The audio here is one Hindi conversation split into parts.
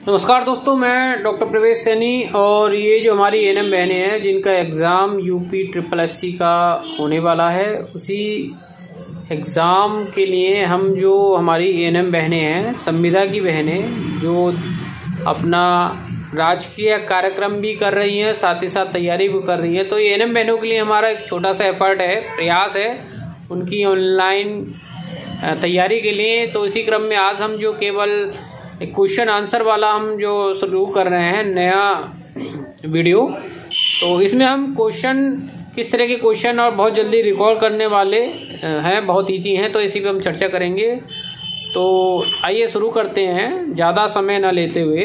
नमस्कार दोस्तों, मैं डॉक्टर प्रवेश सैनी और ये जो हमारी एएनएम बहनें हैं जिनका एग्ज़ाम यूपी SSC का होने वाला है, उसी एग्ज़ाम के लिए हम जो हमारी एएनएम बहनें हैं, संविदा की बहनें जो अपना राजकीय कार्यक्रम भी कर रही हैं, साथ ही साथ तैयारी भी कर रही हैं। तो एएनएम बहनों के लिए हमारा एक छोटा सा एफर्ट है, प्रयास है उनकी ऑनलाइन तैयारी के लिए। तो इसी क्रम में आज हम जो केवल एक क्वेश्चन आंसर वाला हम जो शुरू कर रहे हैं नया वीडियो, तो इसमें हम क्वेश्चन किस तरह के क्वेश्चन और बहुत जल्दी रिकॉर्ड करने वाले हैं, बहुत ईजी हैं, तो इसी पे हम चर्चा करेंगे। तो आइए शुरू करते हैं ज़्यादा समय ना लेते हुए।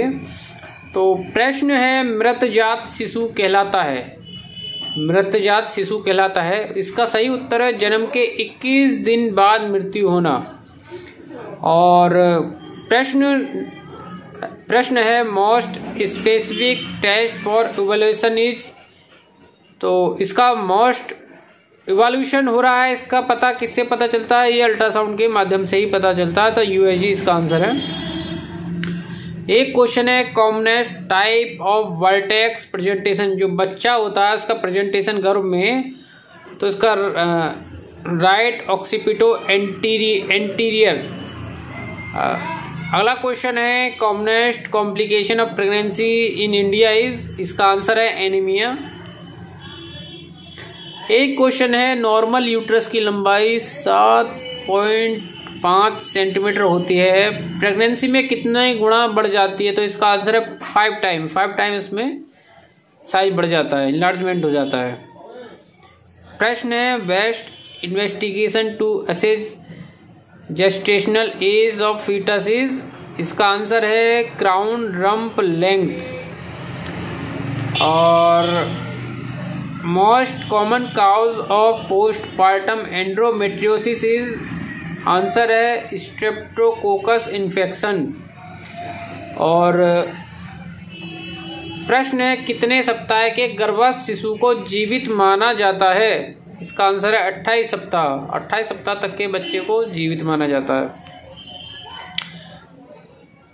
तो प्रश्न है, मृतजात शिशु कहलाता है, मृतजात शिशु कहलाता है। इसका सही उत्तर है जन्म के 21 दिन बाद मृत्यु होना। और प्रश्न है, most specific test for evolution is. तो इसका मोस्ट इवोल्यूशन हो रहा है, इसका पता किससे पता चलता है? ये अल्ट्रासाउंड के माध्यम से ही पता चलता है। तो यूएसजी इसका आंसर है। एक क्वेश्चन है, commonest type of vertex presentation. जो बच्चा होता है उसका प्रेजेंटेशन गर्भ में, तो इसका राइट ऑक्सीपिटो एंटीरियर। अगला क्वेश्चन है, commonest complication of pregnancy in India is. इसका आंसर है एनीमिया। एक क्वेश्चन है, नॉर्मल यूट्रस की लंबाई 7.5 सेंटीमीटर होती है, प्रेगनेंसी में कितने गुना बढ़ जाती है? तो इसका आंसर है 5 टाइम इसमें साइज बढ़ जाता है, इनलार्जमेंट हो जाता है। प्रश्न है, best investigation to assess gestational age of fetus is. इसका आंसर है क्राउन रम्प लेंथ। और most common cause of postpartum endometriosis is. Answer है स्ट्रेप्टोकोकस इन्फेक्शन। और प्रश्न है, कितने सप्ताह के गर्भस्थ शिशु को जीवित माना जाता है? इसका आंसर है 28 सप्ताह। 28 सप्ताह तक के बच्चे को जीवित माना जाता है।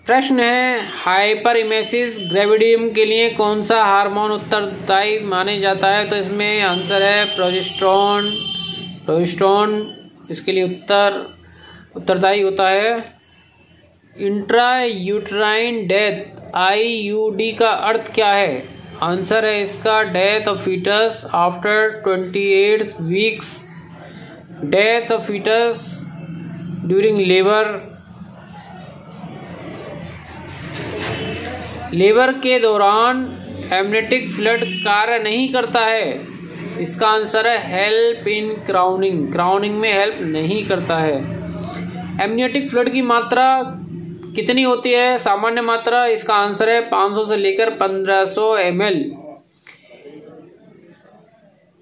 प्रश्न है, हाइपर इमेसिस ग्रेविडियम के लिए कौन सा हार्मोन उत्तरदायी माने जाता है? तो इसमें आंसर है प्रोजेस्टेरोन इसके लिए उत्तरदायी होता है। इंट्रा यूट्राइन डेथ IUD का अर्थ क्या है? आंसर है इसका death of foetus after 28 weeks, death of foetus during labour के दौरान एमनेटिक फ्लड कार्य नहीं करता है। इसका आंसर है हेल्प इन क्राउनिंग में हेल्प नहीं करता है। एमनियोटिक फ्लड की मात्रा कितनी होती है? सामान्य मात्रा। इसका आंसर है 500 से लेकर 1500 ml।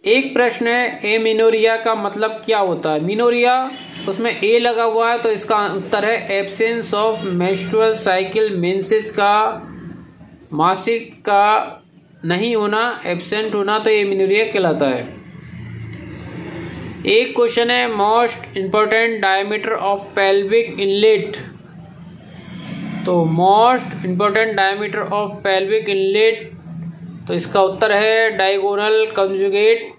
एक प्रश्न है, एमिनोरिया का मतलब क्या होता है? मिनोरिया, उसमें ए लगा हुआ है, तो इसका उत्तर है absence of menstrual cycle, menses का मासिक का नहीं होना, एब्सेंट होना, तो एमिनोरिया कहलाता है। एक क्वेश्चन है, most important diameter of pelvic inlet. तो most important diameter of pelvic inlet, तो इसका उत्तर है डायगोनल कंजुगेट।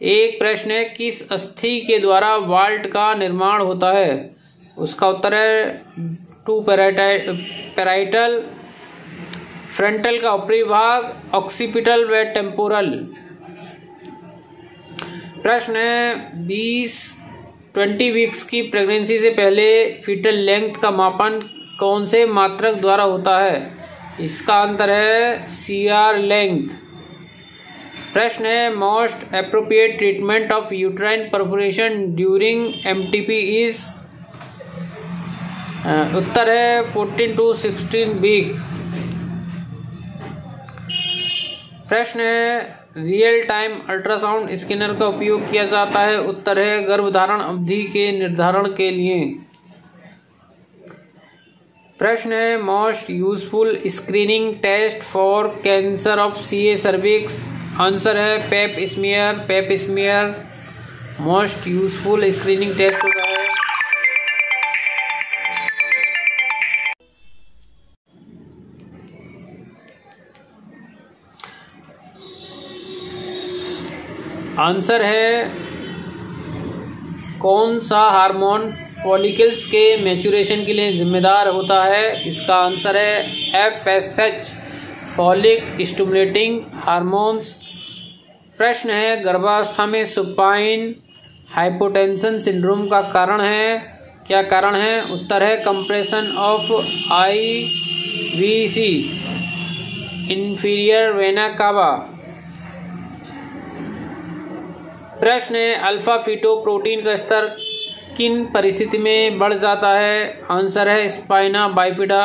एक प्रश्न है, किस अस्थि के द्वारा वाल्ट का निर्माण होता है? उसका उत्तर है 2 पैराइटल, फ्रंटल का ऊपरी भाग, ऑक्सीपिटल व टेम्पोरल। प्रश्न है, 20 वीक्स की प्रेगनेंसी से पहले फीटल लेंथ का मापन कौन से मात्रक द्वारा होता है? इसका आंसर है CR लेंथ। प्रश्न है, most appropriate treatment of uterine perforation during MTP is. उत्तर है 14 to 16 वीक। प्रश्न है, रियल टाइम अल्ट्रासाउंड स्कैनर का उपयोग किया जाता है? उत्तर है गर्भधारण अवधि के निर्धारण के लिए। प्रश्न है, most useful screening test for cancer of CA cervix. Answer है pap smear most useful screening test होता है। आंसर है कौन सा हार्मोन फॉलिकल्स के मैच्योरेशन के लिए जिम्मेदार होता है? इसका आंसर है FSH, फॉलिक स्टिमुलेटिंग हार्मोन्स। प्रश्न है गर्भावस्था में सुपाइन हाइपोटेंशन सिंड्रोम का कारण है, क्या कारण है? उत्तर है compression of IVC, inferior vena cava. प्रश्न है अल्फा फीटोप्रोटीन का स्तर किन परिस्थिति में बढ़ जाता है? आंसर है स्पाइना बाइफिडा।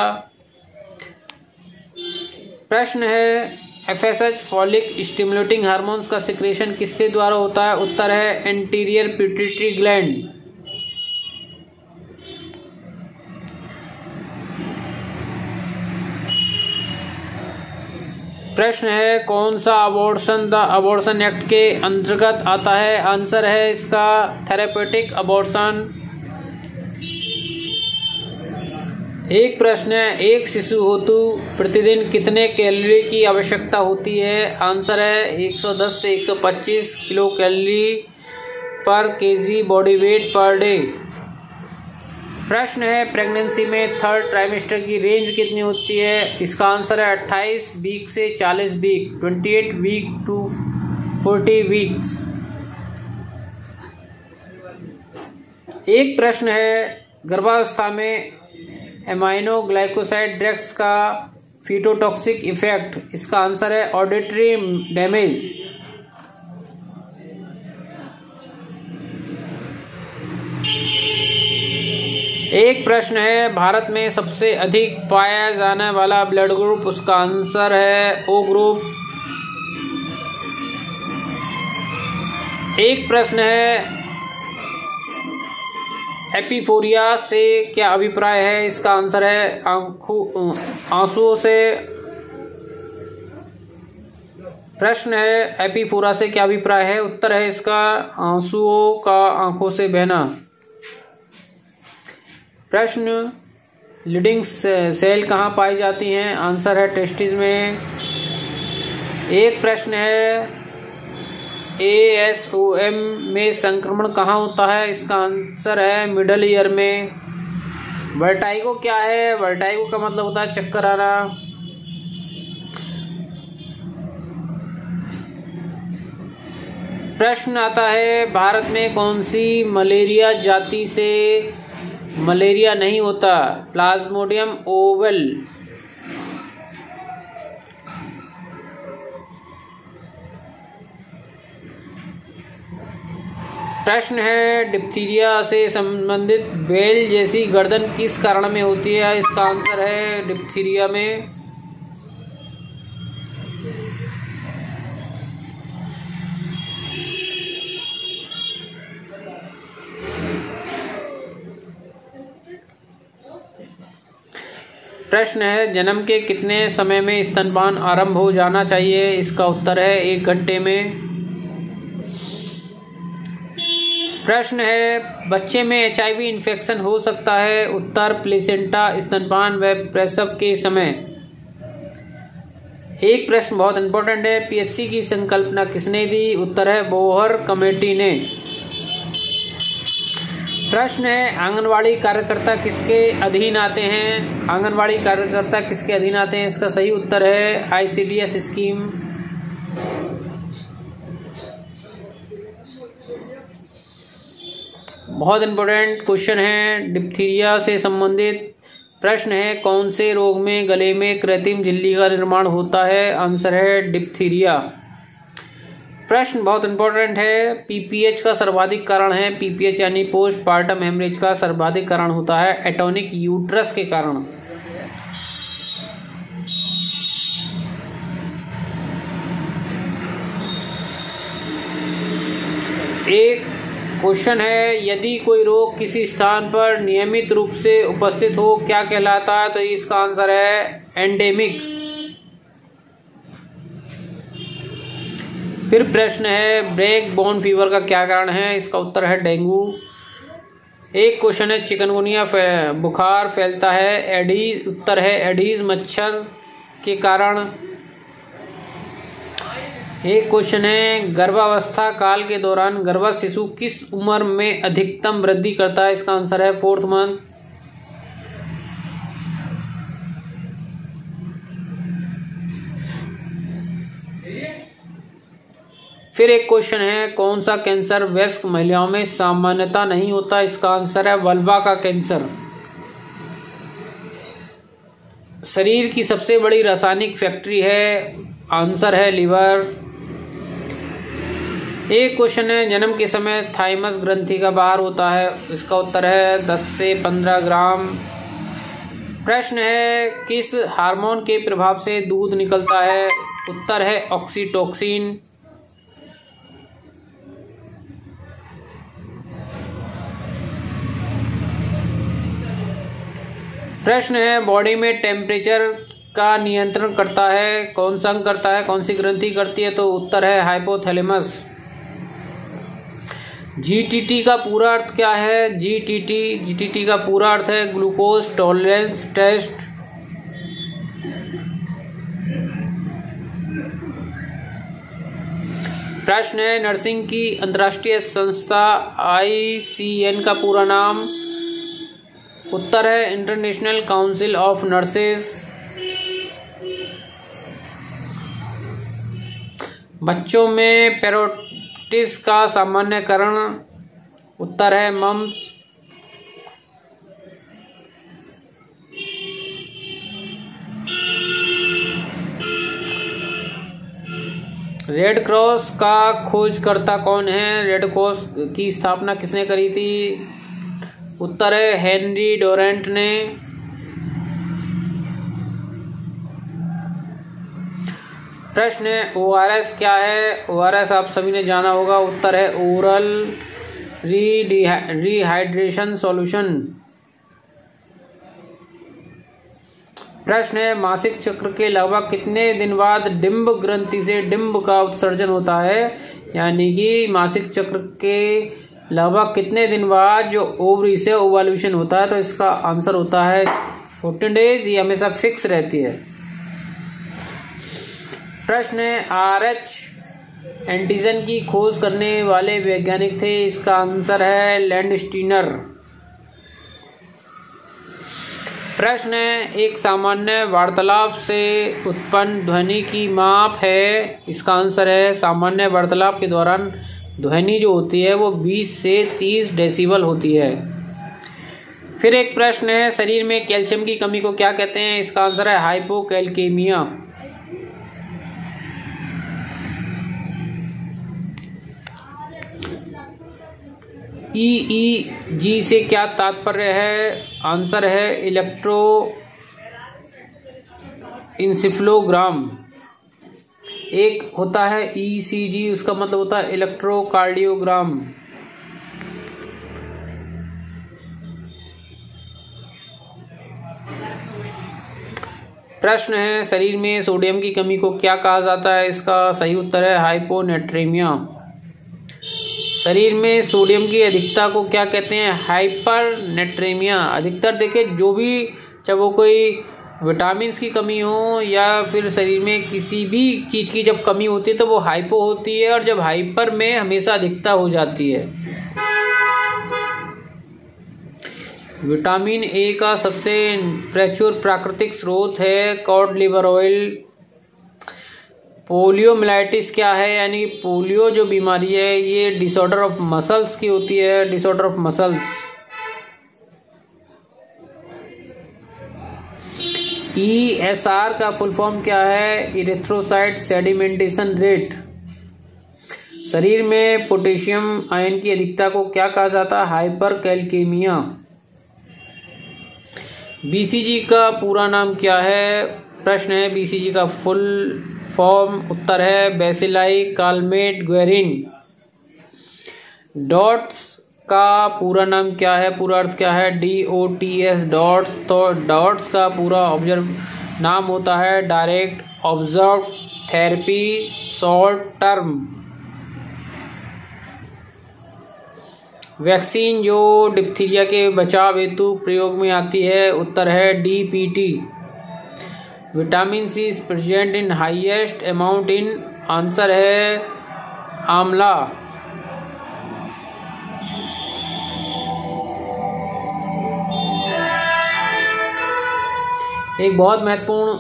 प्रश्न है FSH, फॉलिक स्टिमुलेटिंग हार्मोन्स का सिक्रेशन किससे द्वारा होता है? उत्तर है एंटीरियर पिट्यूटरी ग्लैंड। प्रश्न है कौन सा अबॉर्शन द अबॉर्शन एक्ट के अंतर्गत आता है? आंसर है इसका थेरेपेटिक अबॉर्शन। एक प्रश्न है एक शिशु हेतु प्रतिदिन कितने कैलोरी की आवश्यकता होती है? आंसर है 110 से 125 किलो कैलोरी पर KG body weight per day. प्रश्न है प्रेगनेंसी में थर्ड ट्राइमेस्टर की रेंज कितनी होती है? इसका आंसर है 28 वीक से 40 वीक, 28 वीक टू 40 वीक्स। एक प्रश्न है गर्भावस्था में एमाइनो ग्लाइकोसाइड ड्रग्स का फीटोटॉक्सिक इफेक्ट, इसका आंसर है ऑडिटरी डैमेज। एक प्रश्न है भारत में सबसे अधिक पाया जाने वाला ब्लड ग्रुप, उसका आंसर है O ग्रुप। एक प्रश्न है एपिफोरिया से क्या अभिप्राय है? इसका आंसर है आंसुओं से। प्रश्न है एपिफोरा से क्या अभिप्राय है? उत्तर है इसका आंसुओं का आंखों से बहना। प्रश्न लीडिंग सेल कहाँ पाई जाती हैं? आंसर है टेस्टिस में। एक प्रश्न है ASOM में संक्रमण कहाँ होता है? इसका आंसर है मिडल ईयर में। वर्टाइगो क्या है? वर्टाइगो का मतलब होता है चक्कर आना। प्रश्न आता है भारत में कौन सी मलेरिया जाति से मलेरिया नहीं होता? Plasmodium Oval. प्रश्न है डिप्थीरिया से संबंधित बेल जैसी गर्दन किस कारण में होती है? इसका आंसर है डिप्थीरिया में। प्रश्न है जन्म के कितने समय में स्तनपान आरंभ हो जाना चाहिए? इसका उत्तर है 1 घंटे में। प्रश्न है बच्चे में HIV इन्फेक्शन हो सकता है? उत्तर प्लेसेंटा, स्तनपान व प्रसव के समय। एक प्रश्न बहुत इंपॉर्टेंट है PHC की संकल्पना किसने दी? उत्तर है बोहर कमेटी ने। प्रश्न है आंगनवाड़ी कार्यकर्ता किसके अधीन आते हैं? आंगनवाड़ी कार्यकर्ता किसके अधीन आते हैं? इसका सही उत्तर है ICDS स्कीम। बहुत इंपॉर्टेंट क्वेश्चन है डिप्थीरिया से संबंधित। प्रश्न है कौन से रोग में गले में कृत्रिम झिल्ली का निर्माण होता है? आंसर है डिप्थीरिया। प्रश्न बहुत इंपॉर्टेंट है PPH का सर्वाधिक कारण है? PPH यानी पोस्टपार्टम हेमरेज का सर्वाधिक कारण होता है एटोनिक यूट्रस के कारण। एक क्वेश्चन है यदि कोई रोग किसी स्थान पर नियमित रूप से उपस्थित हो क्या कहलाता है? तो इसका आंसर है एंडेमिक। फिर प्रश्न है ब्रेक बोन फीवर का क्या कारण है? इसका उत्तर है डेंगू। एक क्वेश्चन है चिकनगुनिया बुखार फैलता है एडीज, उत्तर है एडीज मच्छर के कारण। एक क्वेश्चन है, गर्भावस्था काल के दौरान गर्भस्थ शिशु किस उम्र में अधिकतम वृद्धि करता है? इसका आंसर है 4th मंथ। फिर एक क्वेश्चन है, कौन सा कैंसर वयस्क महिलाओं में सामान्यता नहीं होता? इसका आंसर है वल्वा का कैंसर। शरीर की सबसे बड़ी रासायनिक फैक्ट्री है, आंसर है लिवर। एक क्वेश्चन है, जन्म के समय थाइमस ग्रंथि का बाहर होता है? इसका उत्तर है 10 से 15 ग्राम। प्रश्न है, किस हार्मोन के प्रभाव से दूध निकलता है? उत्तर है ऑक्सीटोसिन। प्रश्न है, बॉडी में टेम्परेचर का नियंत्रण करता है? कौन सा अंग करता है? कौन सी ग्रंथि करती है? तो उत्तर है हाइपोथैलेमस। जीटीटी का पूरा अर्थ क्या है? जीटीटी का पूरा अर्थ है ग्लूकोज टॉलरेंस टेस्ट। प्रश्न है, नर्सिंग की अंतर्राष्ट्रीय संस्था ICN का पूरा नाम? उत्तर है इंटरनेशनल काउंसिल ऑफ नर्सेस। बच्चों में पेरोटिस का सामान्यकरण? उत्तर है मम्स। रेड क्रॉस का खोजकर्ता कौन है? रेड क्रॉस की स्थापना किसने करी थी? उत्तर है हेनरी डोरेंट ने। प्रश्न है, ORS क्या है? ORS आप सभी ने जाना होगा, उत्तर है ओरल रिहाइड्रेशन सॉल्यूशन। प्रश्न है, मासिक चक्र के लगभग कितने दिन बाद डिंब ग्रंथि से डिंब का उत्सर्जन होता है? यानी कि मासिक चक्र के लगभग कितने दिन बाद जो ओवरी से ओवल्यूशन होता है? तो इसका आंसर होता है 14 डेज। ये हमेशा फिक्स रहती है। प्रश्न है, RH एंटीजन की खोज करने वाले वैज्ञानिक थे? इसका आंसर है लैंडस्टीनर। प्रश्न है, एक सामान्य वार्तालाप से उत्पन्न ध्वनि की माप है? इसका आंसर है सामान्य वार्तालाप के दौरान ध्वनि जो होती है वो 20 से 30 डेसिबल होती है। फिर एक प्रश्न है, शरीर में कैल्शियम की कमी को क्या कहते हैं? इसका आंसर है हाइपोकैल्केमिया। EEG से क्या तात्पर्य है? आंसर है इलेक्ट्रो इंसेफ्लोग्राम। एक होता है ECG, उसका मतलब होता है इलेक्ट्रोकार्डियोग्राम। प्रश्न है, शरीर में सोडियम की कमी को क्या कहा जाता है? इसका सही उत्तर है हाइपोनेट्रेमिया। शरीर में सोडियम की अधिकता को क्या कहते हैं? हाइपरनेट्रेमिया। अधिकतर देखिए, जो भी जब वो कोई विटामिन की कमी हो या फिर शरीर में किसी भी चीज़ की जब कमी होती है तो वो हाइपो होती है, और जब हाइपर में हमेशा अधिकता हो जाती है। विटामिन ए का सबसे प्रचुर प्राकृतिक स्रोत है कॉड लिवर ऑयल। पोलियोमाइलिटिस क्या है? यानी पोलियो जो बीमारी है ये डिसऑर्डर ऑफ मसल्स की होती है, डिसऑर्डर ऑफ मसल्स। ESR का फुल फॉर्म क्या है? Erythrocyte sedimentation rate. शरीर में पोटेशियम आयन की अधिकता को क्या कहा जाता है? हाइपरकैल्केमिया। BCG का पूरा नाम क्या है? प्रश्न है, BCG का फुल फॉर्म? उत्तर है बेसिलाई कालमेट ग्वेरिन। डॉट्स का पूरा नाम क्या है? पूरा अर्थ क्या है? DOTS dots. तो डॉट्स का पूरा नाम होता है direct observe therapy short term. Vaccine जो डिप्थीरिया के बचाव हेतु प्रयोग में आती है? उत्तर है DPT। Vitamin C is present in highest amount in answer है आंवला। एक बहुत महत्वपूर्ण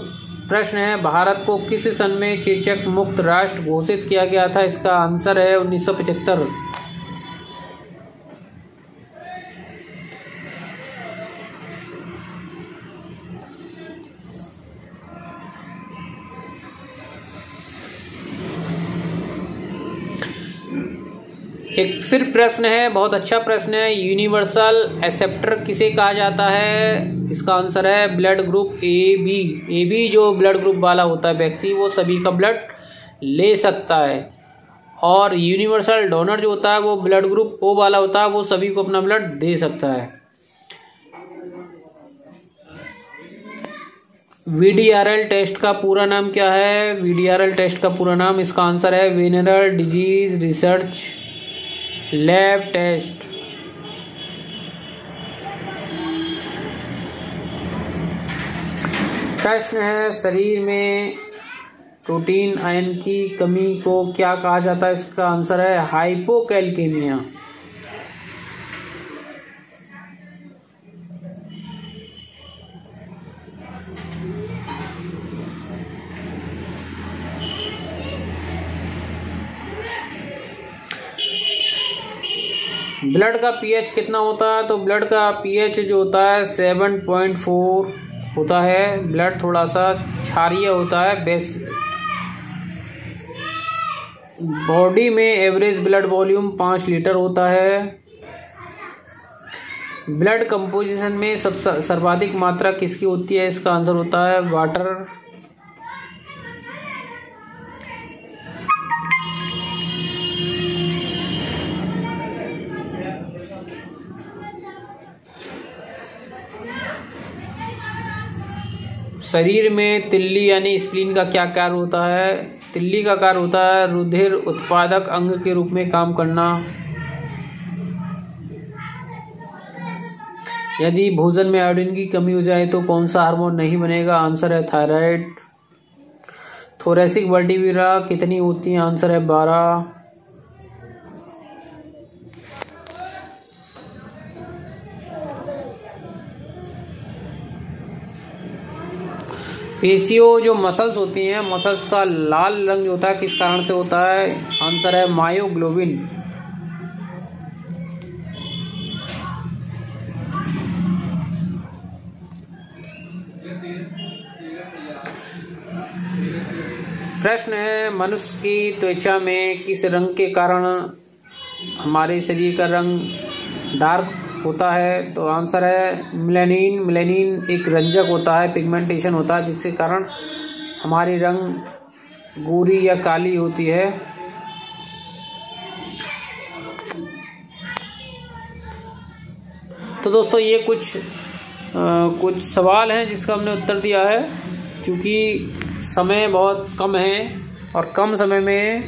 प्रश्न है, भारत को किस सन में चेचक मुक्त राष्ट्र घोषित किया गया था? इसका आंसर है 1975। एक फिर प्रश्न है, बहुत अच्छा प्रश्न है, यूनिवर्सल एक्सेप्टर किसे कहा जाता है? इसका आंसर है ब्लड ग्रुप ए बी जो ब्लड ग्रुप वाला होता है व्यक्ति, वो सभी का ब्लड ले सकता है। और यूनिवर्सल डोनर जो होता है वो ब्लड ग्रुप ओ वाला होता है, वो सभी को अपना ब्लड दे सकता है। वीडीआरएल टेस्ट का पूरा नाम क्या है? वीडीआरएल टेस्ट का पूरा नाम, इसका आंसर है वेनेरल डिजीज रिसर्च लैब टेस्ट। प्रश्न है, शरीर में प्रोटीन आयन की कमी को क्या कहा जाता है? इसका आंसर है हाइपोकैल्केमिया। ब्लड का पीएच कितना होता है? तो ब्लड का पीएच जो होता है 7.4 होता है। ब्लड थोड़ा सा क्षारीय होता है। बॉडी में एवरेज ब्लड वॉल्यूम 5 लीटर होता है। ब्लड कंपोजिशन में सर्वाधिक मात्रा किसकी होती है? इसका आंसर होता है वाटर। शरीर में तिल्ली यानी स्प्लीन का क्या कार्य होता है? तिल्ली का कार्य होता है रुधिर उत्पादक अंग के रूप में काम करना। यदि भोजन में आयोडीन की कमी हो जाए तो कौन सा हार्मोन नहीं बनेगा? आंसर है थायराइड। थोरेसिक वर्टिब्रा कितनी होती है? आंसर है 12। पेशियों जो मसल्स होती हैं, मसल्स का लाल रंग जो होता है किस कारण से होता है? आंसर है मायोग्लोबिन। प्रश्न है, मनुष्य की त्वचा में किस रंग के कारण हमारे शरीर का रंग डार्क होता है? तो आंसर है मेलानिन। मेलानिन एक रंजक होता है, पिगमेंटेशन होता है, जिसके कारण हमारी रंग गोरी या काली होती है। तो दोस्तों ये कुछ सवाल हैं जिसका हमने उत्तर दिया है। क्योंकि समय बहुत कम है और कम समय में